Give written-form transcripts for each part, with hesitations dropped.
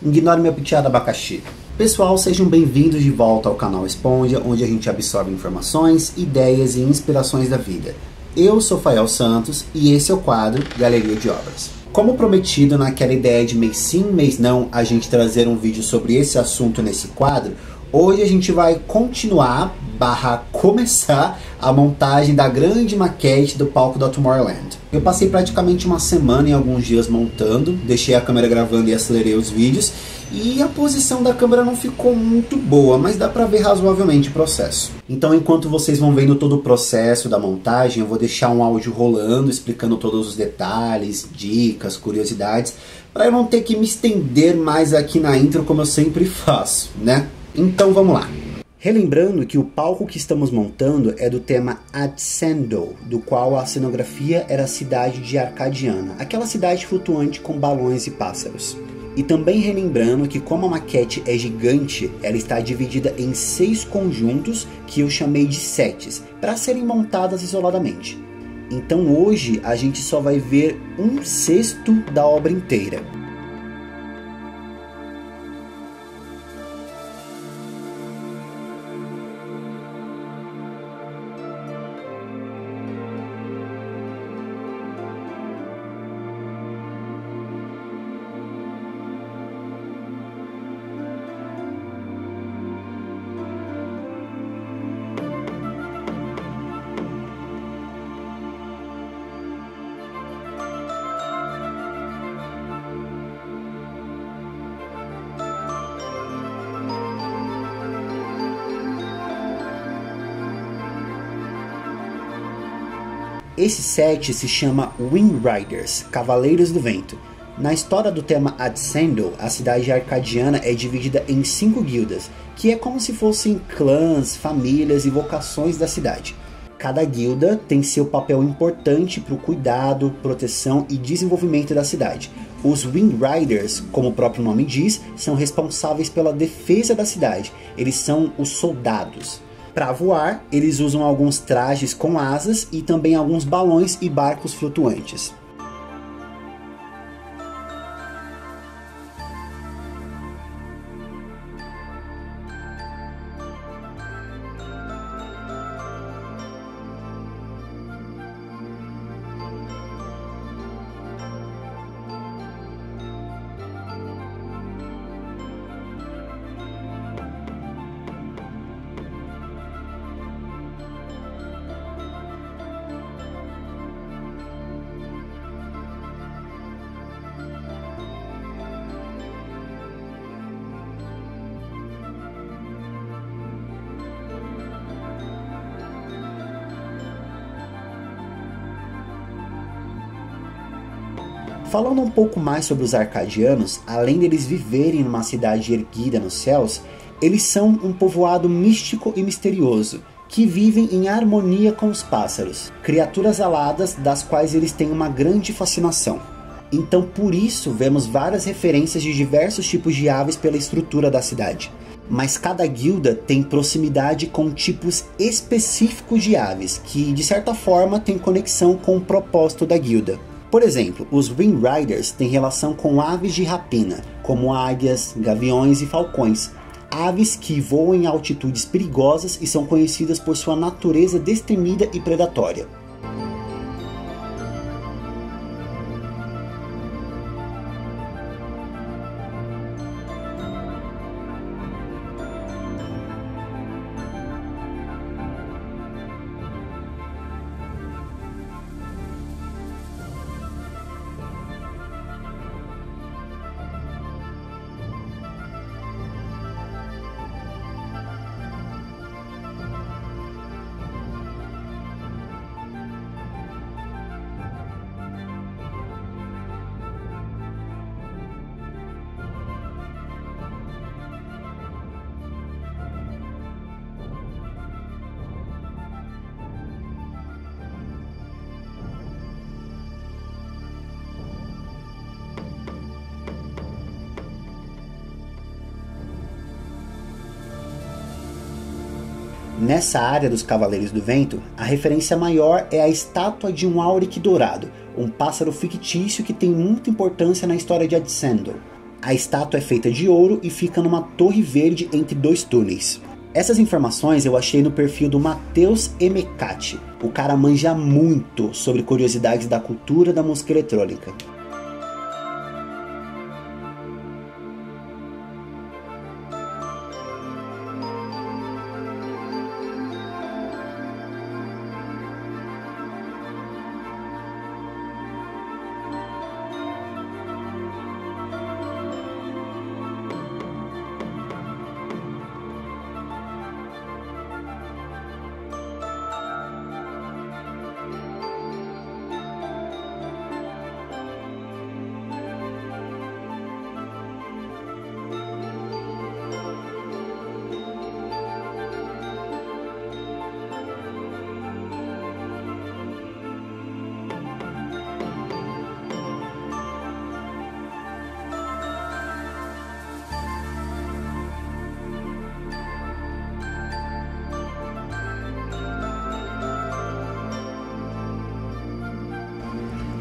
Ignore meu piteado abacaxi. Pessoal, sejam bem-vindos de volta ao canal Esponja, onde a gente absorve informações, ideias e inspirações da vida. Eu sou Fael Santos e esse é o quadro Galeria de Obras. Como prometido naquela ideia de mês sim, mês não, a gente trazer um vídeo sobre esse assunto nesse quadro, hoje a gente vai começar a montagem da grande maquete do palco da Tomorrowland. Eu passei praticamente uma semana e alguns dias montando, deixei a câmera gravando e acelerei os vídeos, e a posição da câmera não ficou muito boa, mas dá pra ver razoavelmente o processo. Então, enquanto vocês vão vendo todo o processo da montagem, eu vou deixar um áudio rolando, explicando todos os detalhes, dicas, curiosidades, para eu não ter que me estender mais aqui na intro como eu sempre faço, né? Então vamos lá. Relembrando que o palco que estamos montando é do tema Adsendo, do qual a cenografia era a cidade de Arcadiana, aquela cidade flutuante com balões e pássaros. E também relembrando que como a maquete é gigante, ela está dividida em 6 conjuntos que eu chamei de sets, para serem montadas isoladamente. Então hoje a gente só vai ver 1/6 da obra inteira. Esse set se chama Wind Riders, Cavaleiros do Vento. Na história do tema Adsendo, a cidade arcadiana é dividida em 5 guildas, que é como se fossem clãs, famílias e vocações da cidade. Cada guilda tem seu papel importante para o cuidado, proteção e desenvolvimento da cidade. Os Wind Riders, como o próprio nome diz, são responsáveis pela defesa da cidade. Eles são os soldados. Para voar, eles usam alguns trajes com asas e também alguns balões e barcos flutuantes. Falando um pouco mais sobre os arcadianos, além deles viverem numa cidade erguida nos céus, eles são um povoado místico e misterioso, que vivem em harmonia com os pássaros, criaturas aladas das quais eles têm uma grande fascinação. Então por isso vemos várias referências de diversos tipos de aves pela estrutura da cidade. Mas cada guilda tem proximidade com tipos específicos de aves, que de certa forma têm conexão com o propósito da guilda. Por exemplo, os Wind Riders têm relação com aves de rapina, como águias, gaviões e falcões. Aves que voam em altitudes perigosas e são conhecidas por sua natureza destemida e predatória. Nessa área dos Cavaleiros do Vento, a referência maior é a estátua de um Auric dourado, um pássaro fictício que tem muita importância na história de Adsendo. A estátua é feita de ouro e fica numa torre verde entre 2 túneis. Essas informações eu achei no perfil do Matheus Emecati. O cara manja muito sobre curiosidades da cultura da música eletrônica.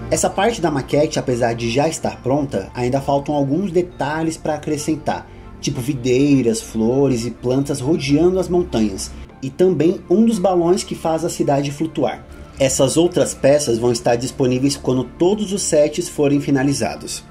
Essa parte da maquete, apesar de já estar pronta, ainda faltam alguns detalhes para acrescentar, tipo videiras, flores e plantas rodeando as montanhas, e também um dos balões que faz a cidade flutuar. Essas outras peças vão estar disponíveis quando todos os sets forem finalizados.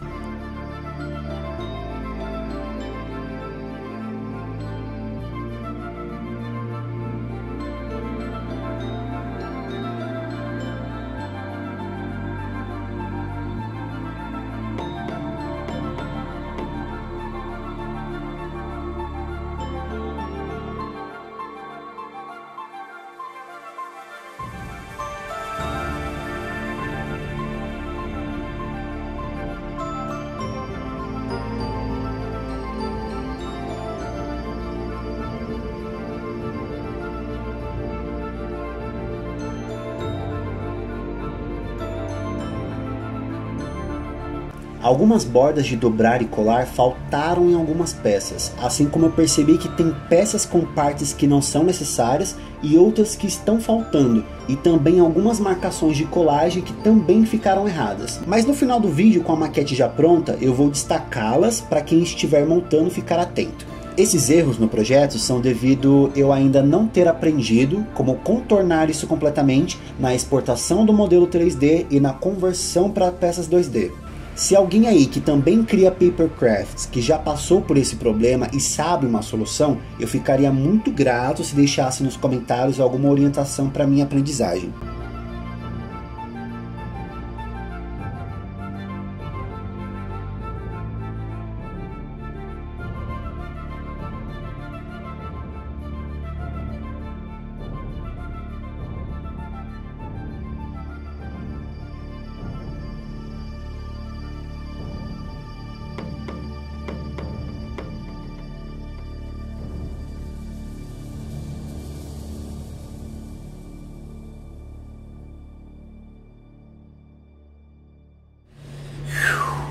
Algumas bordas de dobrar e colar faltaram em algumas peças, assim como eu percebi que tem peças com partes que não são necessárias e outras que estão faltando, e também algumas marcações de colagem que também ficaram erradas. Mas no final do vídeo, com a maquete já pronta, eu vou destacá-las para quem estiver montando ficar atento. Esses erros no projeto são devido eu ainda não ter aprendido como contornar isso completamente na exportação do modelo 3D e na conversão para peças 2D. Se alguém aí que também cria papercrafts, que já passou por esse problema e sabe uma solução, eu ficaria muito grato se deixasse nos comentários alguma orientação para minha aprendizagem.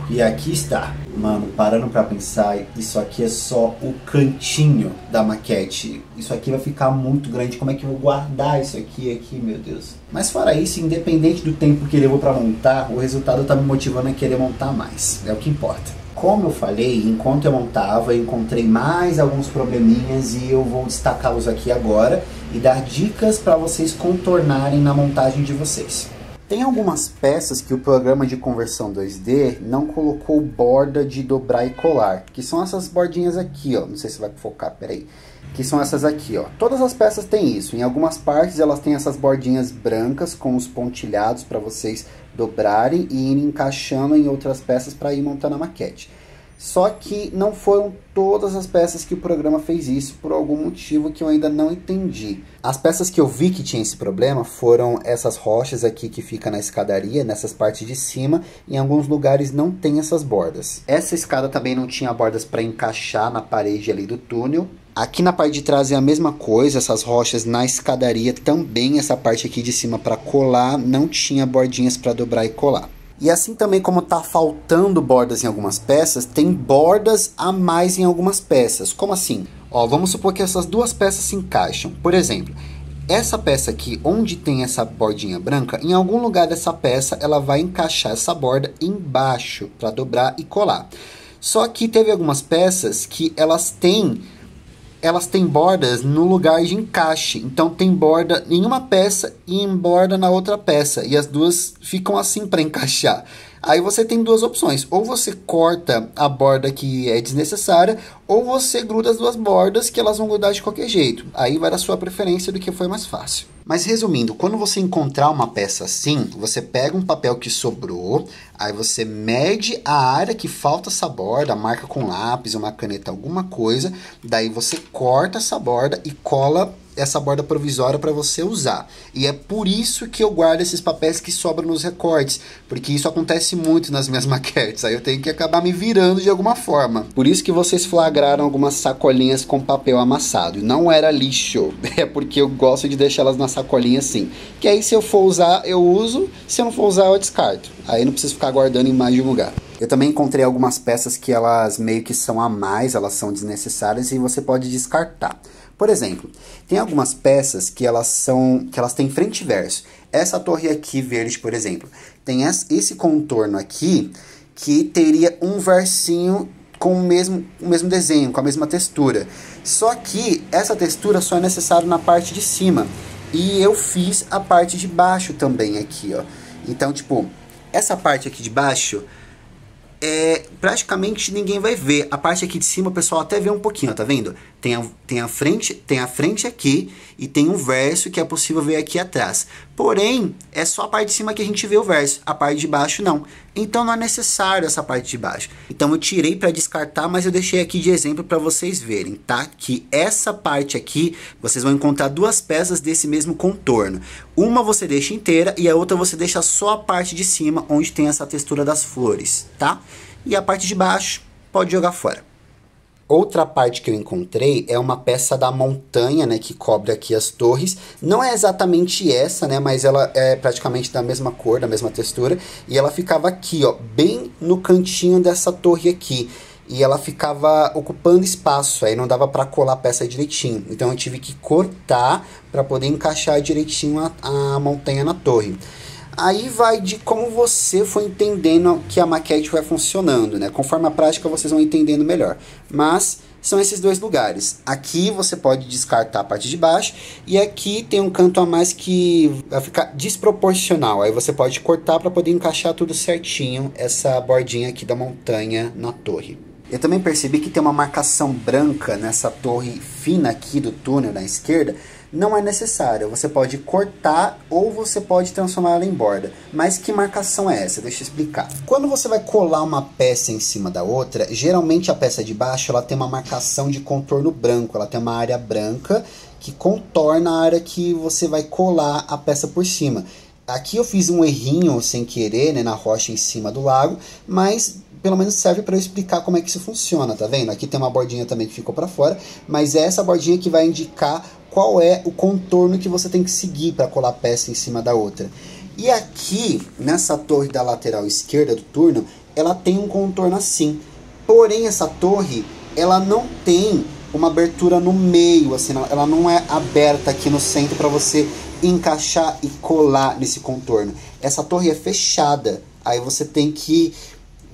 E aqui está, mano, parando pra pensar, isso aqui é só o cantinho da maquete. Isso aqui vai ficar muito grande, como é que eu vou guardar isso aqui, meu Deus. Mas fora isso, independente do tempo que levou pra montar, o resultado tá me motivando a querer montar mais, é o que importa. Como eu falei, enquanto eu montava, eu encontrei mais alguns probleminhas e eu vou destacá-los aqui agora e dar dicas para vocês contornarem na montagem de vocês. Tem algumas peças que o programa de conversão 2D não colocou borda de dobrar e colar, que são essas bordinhas aqui, ó. Não sei se vai focar, peraí. Que são essas aqui, ó. Todas as peças têm isso. Em algumas partes elas têm essas bordinhas brancas com os pontilhados para vocês dobrarem e irem encaixando em outras peças para ir montando a maquete. Só que não foram todas as peças que o programa fez isso, por algum motivo que eu ainda não entendi. As peças que eu vi que tinha esse problema foram essas rochas aqui que fica na escadaria, nessas partes de cima. Em alguns lugares não tem essas bordas. Essa escada também não tinha bordas para encaixar na parede ali do túnel. Aqui na parte de trás é a mesma coisa, essas rochas na escadaria também, essa parte aqui de cima para colar, não tinha bordinhas para dobrar e colar. E assim também como tá faltando bordas em algumas peças, tem bordas a mais em algumas peças. Como assim? Ó, vamos supor que essas duas peças se encaixam. Por exemplo, essa peça aqui, onde tem essa bordinha branca, em algum lugar dessa peça ela vai encaixar essa borda embaixo para dobrar e colar. Só que teve algumas peças que elas têm bordas no lugar de encaixe. Então tem borda em uma peça e em borda na outra peça. E as duas ficam assim para encaixar. Aí você tem duas opções. Ou você corta a borda que é desnecessária, ou você gruda as duas bordas que elas vão grudar de qualquer jeito. Aí vai da sua preferência do que foi mais fácil. Mas resumindo, quando você encontrar uma peça assim, você pega um papel que sobrou, aí você mede a área que falta essa borda, marca com lápis, uma caneta, alguma coisa, daí você corta essa borda e cola essa borda provisória para você usar. E é por isso que eu guardo esses papéis que sobram nos recortes, porque isso acontece muito nas minhas maquetes, aí eu tenho que acabar me virando de alguma forma. Por isso que vocês flagraram algumas sacolinhas com papel amassado, e não era lixo, é porque eu gosto de deixar elas na sacolinha assim, que aí se eu for usar, eu uso, se eu não for usar, eu descarto. Aí não preciso ficar guardando em mais de um lugar. Eu também encontrei algumas peças que elas meio que são a mais, elas são desnecessárias e você pode descartar. Por exemplo, tem algumas peças que elas têm frente e verso. Essa torre aqui verde, por exemplo, tem esse contorno aqui que teria um versinho com o mesmo desenho, com a mesma textura. Só que essa textura só é necessária na parte de cima. E eu fiz a parte de baixo também aqui, ó. Então, tipo, essa parte aqui de baixo praticamente ninguém vai ver. A parte aqui de cima o pessoal até vê um pouquinho, ó, tá vendo? Tem a frente aqui e tem um verso que é possível ver aqui atrás. Porém, é só a parte de cima que a gente vê o verso, a parte de baixo não. Então não é necessário essa parte de baixo. Então eu tirei para descartar, mas eu deixei aqui de exemplo para vocês verem, tá? Que essa parte aqui, vocês vão encontrar duas peças desse mesmo contorno. Uma você deixa inteira e a outra você deixa só a parte de cima, onde tem essa textura das flores, tá? E a parte de baixo pode jogar fora. Outra parte que eu encontrei é uma peça da montanha, né, que cobre aqui as torres. Não é exatamente essa, né, mas ela é praticamente da mesma cor, da mesma textura. E ela ficava aqui, ó, bem no cantinho dessa torre aqui. E ela ficava ocupando espaço, aí não dava para colar a peça direitinho. Então eu tive que cortar para poder encaixar direitinho a montanha na torre. Aí vai de como você foi entendendo que a maquete vai funcionando, né? Conforme a prática vocês vão entendendo melhor. Mas são esses dois lugares. Aqui você pode descartar a parte de baixo e aqui tem um canto a mais que vai ficar desproporcional. Aí você pode cortar para poder encaixar tudo certinho, essa bordinha aqui da montanha na torre. Eu também percebi que tem uma marcação branca nessa torre fina aqui do túnel na esquerda. Não é necessário, você pode cortar ou você pode transformar ela em borda. Mas que marcação é essa? Deixa eu explicar. Quando você vai colar uma peça em cima da outra, geralmente a peça de baixo ela tem uma marcação de contorno branco. Ela tem uma área branca que contorna a área que você vai colar a peça por cima. Aqui eu fiz um errinho sem querer, né, na rocha em cima do lago, mas pelo menos serve para eu explicar como é que isso funciona, tá vendo? Aqui tem uma bordinha também que ficou para fora, mas é essa bordinha que vai indicar qual é o contorno que você tem que seguir para colar a peça em cima da outra. E aqui, nessa torre da lateral esquerda do túnel, ela tem um contorno assim. Porém, essa torre, ela não tem uma abertura no meio, assim, ela não é aberta aqui no centro para você encaixar e colar nesse contorno. Essa torre é fechada, aí você tem que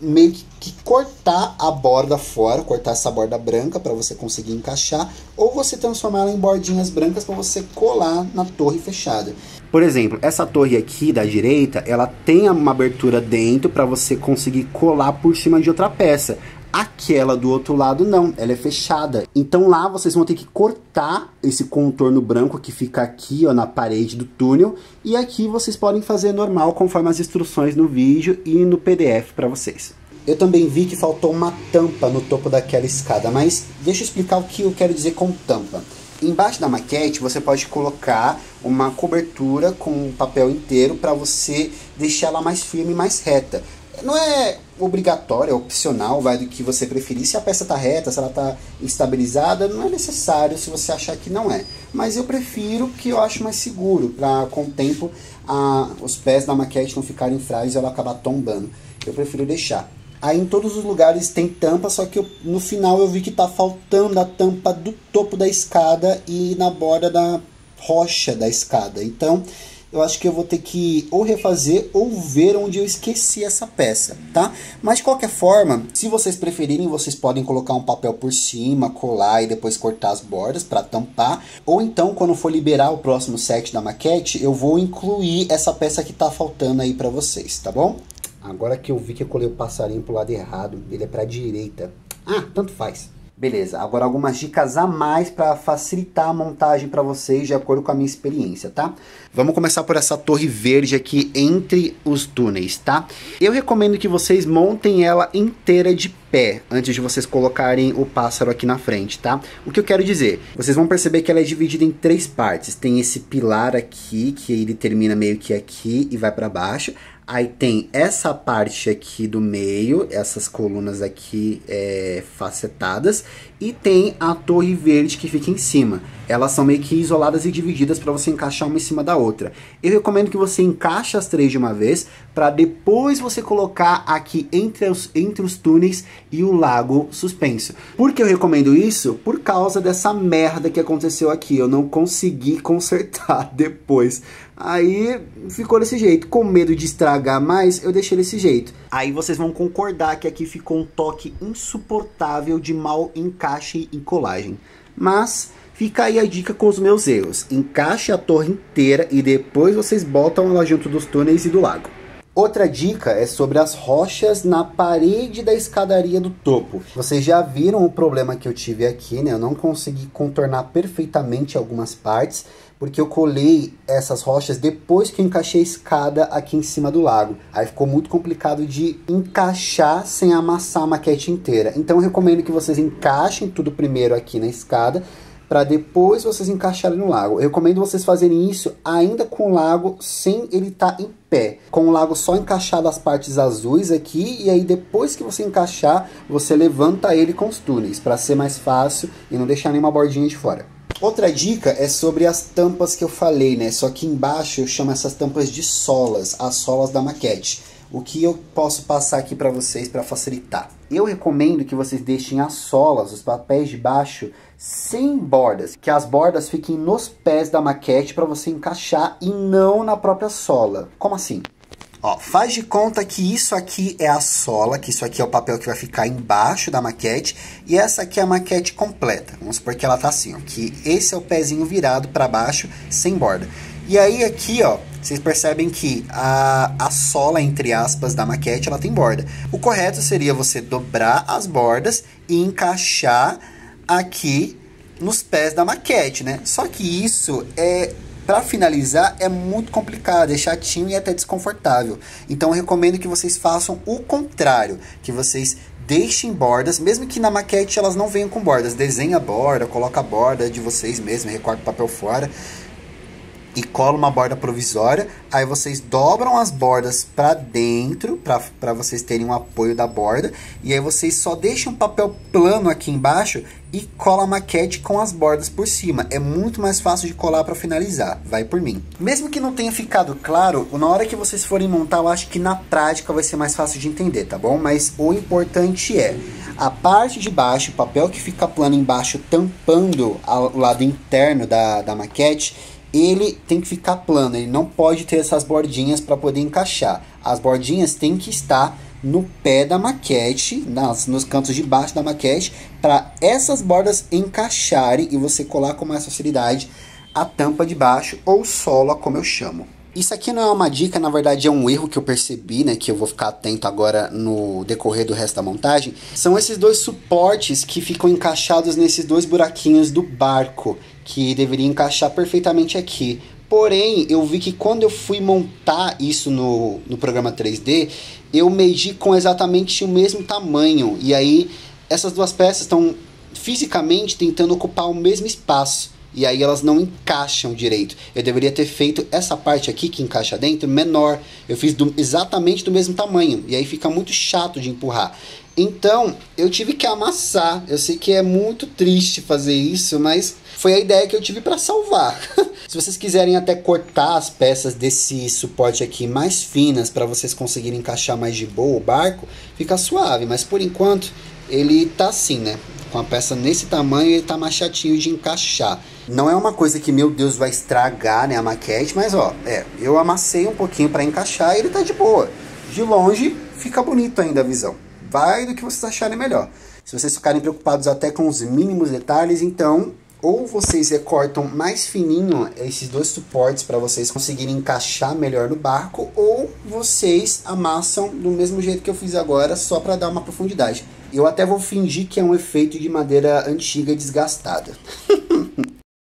meio que cortar a borda fora, cortar essa borda branca para você conseguir encaixar, ou você transformar ela em bordinhas brancas para você colar na torre fechada. Por exemplo, essa torre aqui da direita, ela tem uma abertura dentro para você conseguir colar por cima de outra peça. Aquela do outro lado não, ela é fechada. Então lá vocês vão ter que cortar esse contorno branco que fica aqui, ó, na parede do túnel. E aqui vocês podem fazer normal, conforme as instruções no vídeo e no PDF para vocês. Eu também vi que faltou uma tampa no topo daquela escada, mas deixa eu explicar o que eu quero dizer com tampa. Embaixo da maquete você pode colocar uma cobertura com papel inteiro para você deixar ela mais firme e mais reta. Não é obrigatório, é opcional, vai do que você preferir. Se a peça está reta, se ela está estabilizada, não é necessário se você achar que não é. Mas eu prefiro, que eu acho mais seguro, para com o tempo os pés da maquete não ficarem frágeis e ela acabar tombando. Eu prefiro deixar. Aí em todos os lugares tem tampa, só que no final eu vi que está faltando a tampa do topo da escada e na borda da rocha da escada. Então eu acho que eu vou ter que ou refazer ou ver onde eu esqueci essa peça, tá? Mas de qualquer forma, se vocês preferirem, vocês podem colocar um papel por cima, colar e depois cortar as bordas para tampar. Ou então, quando for liberar o próximo set da maquete, eu vou incluir essa peça que tá faltando aí para vocês, tá bom? Agora que eu vi que eu colei o passarinho pro lado errado, ele é pra direita. Ah, tanto faz. Beleza, agora algumas dicas a mais para facilitar a montagem para vocês de acordo com a minha experiência, tá? Vamos começar por essa torre verde aqui entre os túneis, tá? Eu recomendo que vocês montem ela inteira de pé, antes de vocês colocarem o pássaro aqui na frente, tá? O que eu quero dizer? Vocês vão perceber que ela é dividida em 3 partes. Tem esse pilar aqui, que ele termina meio que aqui e vai para baixo. Aí tem essa parte aqui do meio, essas colunas aqui facetadas, e tem a torre verde que fica em cima. Elas são meio que isoladas e divididas para você encaixar uma em cima da outra. Eu recomendo que você encaixe as 3 de uma vez, para depois você colocar aqui entre os túneis e o lago suspenso. Por que eu recomendo isso? Por causa dessa merda que aconteceu aqui. Eu não consegui consertar depois. Aí ficou desse jeito. Com medo de estragar mais, eu deixei desse jeito. Aí vocês vão concordar que aqui ficou um toque insuportável de mau encaixe e colagem. Mas fica aí a dica com os meus erros. Encaixe a torre inteira e depois vocês botam ela junto dos túneis e do lago. Outra dica é sobre as rochas na parede da escadaria do topo. Vocês já viram o problema que eu tive aqui, né? Eu não consegui contornar perfeitamente algumas partes, porque eu colei essas rochas depois que eu encaixei a escada aqui em cima do lago. Aí ficou muito complicado de encaixar sem amassar a maquete inteira. Então eu recomendo que vocês encaixem tudo primeiro aqui na escada, para depois vocês encaixarem no lago. Eu recomendo vocês fazerem isso ainda com o lago sem ele estar em pé. Com o lago só encaixado as partes azuis aqui, e aí depois que você encaixar, você levanta ele com os túneis, para ser mais fácil e não deixar nenhuma bordinha de fora. Outra dica é sobre as tampas que eu falei, né? Só que embaixo eu chamo essas tampas de solas, as solas da maquete. O que eu posso passar aqui para vocês para facilitar? Eu recomendo que vocês deixem as solas, os papéis de baixo, sem bordas. Que as bordas fiquem nos pés da maquete para você encaixar e não na própria sola. Como assim? Ó, faz de conta que isso aqui é a sola, que isso aqui é o papel que vai ficar embaixo da maquete, e essa aqui é a maquete completa. Vamos supor que ela tá assim, ó, que esse é o pezinho virado para baixo, sem borda. E aí aqui, ó, vocês percebem que a sola, entre aspas, da maquete, ela tem borda. O correto seria você dobrar as bordas e encaixar aqui nos pés da maquete, né? Só que isso para finalizar, é muito complicado, é chatinho e até desconfortável. Então eu recomendo que vocês façam o contrário, que vocês deixem bordas, mesmo que na maquete elas não venham com bordas. Desenha a borda, coloca a borda de vocês mesmo, recorta o papel fora e cola uma borda provisória. Aí vocês dobram as bordas para dentro, para vocês terem um apoio da borda. E aí vocês só deixam o papel plano aqui embaixo e cola a maquete com as bordas por cima. É muito mais fácil de colar para finalizar, vai por mim. Mesmo que não tenha ficado claro, na hora que vocês forem montar, eu acho que na prática vai ser mais fácil de entender, tá bom? Mas o importante é a parte de baixo, o papel que fica plano embaixo, tampando o lado interno da maquete, ele tem que ficar plano, ele não pode ter essas bordinhas para poder encaixar. As bordinhas têm que estar no pé da maquete, nos cantos de baixo da maquete, para essas bordas encaixarem e você colar com mais facilidade a tampa de baixo, ou sola, como eu chamo. Isso aqui não é uma dica, na verdade é um erro que eu percebi, né, que eu vou ficar atento agora no decorrer do resto da montagem. São esses dois suportes que ficam encaixados nesses dois buraquinhos do barco, que deveria encaixar perfeitamente aqui. Porém, eu vi que quando eu fui montar isso no programa 3D, eu medi com exatamente o mesmo tamanho. E aí, essas duas peças estão fisicamente tentando ocupar o mesmo espaço. E aí elas não encaixam direito. Eu deveria ter feito essa parte aqui que encaixa dentro menor. Eu fiz exatamente do mesmo tamanho. E aí fica muito chato de empurrar. Então, eu tive que amassar. Eu sei que é muito triste fazer isso, mas foi a ideia que eu tive para salvar. Se vocês quiserem até cortar as peças desse suporte aqui mais finas, para vocês conseguirem encaixar mais de boa o barco, fica suave. Mas por enquanto, ele tá assim, né? Com a peça nesse tamanho, ele tá mais chatinho de encaixar. Não é uma coisa que, meu Deus, vai estragar, né, a maquete, mas ó, eu amassei um pouquinho para encaixar e ele tá de boa. De longe, fica bonito ainda a visão. Vai do que vocês acharem melhor. Se vocês ficarem preocupados até com os mínimos detalhes, então, ou vocês recortam mais fininho esses dois suportes para vocês conseguirem encaixar melhor no barco, ou vocês amassam do mesmo jeito que eu fiz agora, só para dar uma profundidade. Eu até vou fingir que é um efeito de madeira antiga e desgastada.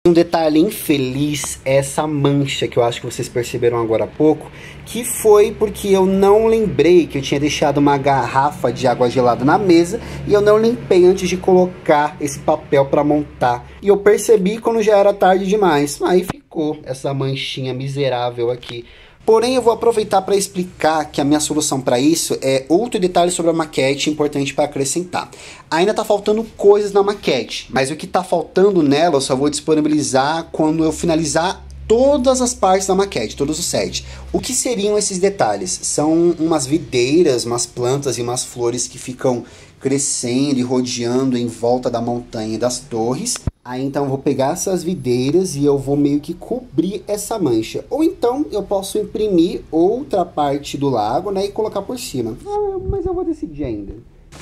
Um detalhe infeliz é essa mancha que eu acho que vocês perceberam agora há pouco, que foi porque eu não lembrei que eu tinha deixado uma garrafa de água gelada na mesa e eu não limpei antes de colocar esse papel para montar. E eu percebi quando já era tarde demais. Aí ficou essa manchinha miserável aqui. Porém, eu vou aproveitar para explicar que a minha solução para isso é outro detalhe sobre a maquete importante para acrescentar. Ainda está faltando coisas na maquete, mas o que está faltando nela eu só vou disponibilizar quando eu finalizar todas as partes da maquete, todos os sets. O que seriam esses detalhes? São umas videiras, umas plantas e umas flores que ficam crescendo e rodeando em volta da montanha e das torres. Aí então eu vou pegar essas videiras e eu vou meio que cobrir essa mancha. Ou então eu posso imprimir outra parte do lago, né, e colocar por cima. Mas eu vou decidir ainda.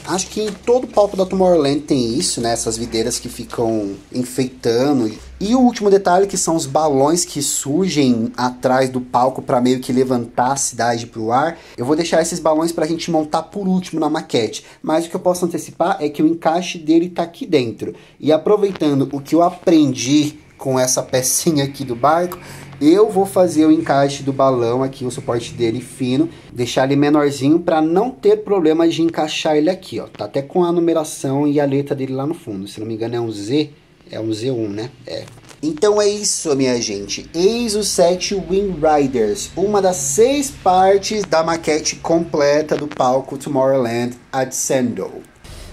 Acho que em todo o palco da Tomorrowland tem isso, né? Essas videiras que ficam enfeitando. E o último detalhe, que são os balões que surgem atrás do palco para meio que levantar a cidade para o ar. Eu vou deixar esses balões para a gente montar por último na maquete. Mas o que eu posso antecipar é que o encaixe dele está aqui dentro. E aproveitando o que eu aprendi com essa pecinha aqui do barco, eu vou fazer o encaixe do balão aqui, o suporte dele fino, deixar ele menorzinho para não ter problema de encaixar ele aqui, ó. Tá até com a numeração e a letra dele lá no fundo. Se não me engano é um Z, é um Z1, né? É. Então é isso, minha gente. Eis o set Wind Riders, uma das 6 partes da maquete completa do palco Tomorrowland Adcendo.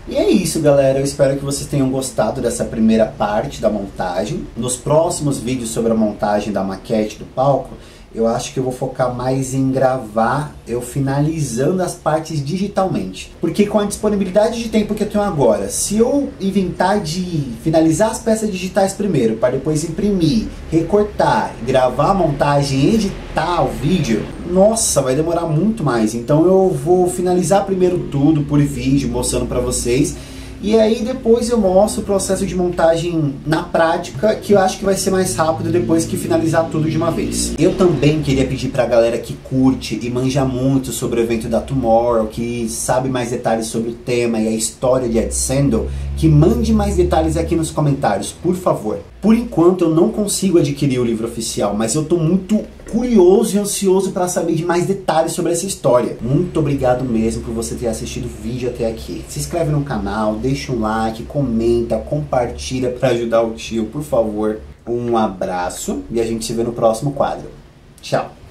E é isso, galera. Eu espero que vocês tenham gostado dessa primeira parte da montagem. Nos próximos vídeos sobre a montagem da maquete do palco, eu acho que eu vou focar mais em gravar eu finalizando as partes digitalmente. Porque com a disponibilidade de tempo que eu tenho agora, se eu inventar de finalizar as peças digitais primeiro, para depois imprimir, recortar, gravar a montagem e editar o vídeo, nossa, vai demorar muito mais. Então eu vou finalizar primeiro tudo por vídeo, mostrando para vocês. E aí depois eu mostro o processo de montagem na prática, que eu acho que vai ser mais rápido depois que finalizar tudo de uma vez. Eu também queria pedir pra galera que curte e manja muito sobre o evento da Tomorrow, que sabe mais detalhes sobre o tema e a história de Adcendo, que mande mais detalhes aqui nos comentários, por favor. Por enquanto eu não consigo adquirir o livro oficial, mas eu tô muito curioso e ansioso para saber de mais detalhes sobre essa história. Muito obrigado mesmo por você ter assistido o vídeo até aqui. Se inscreve no canal, deixa um like, comenta, compartilha para ajudar o tio, por favor. Um abraço e a gente se vê no próximo quadro. Tchau!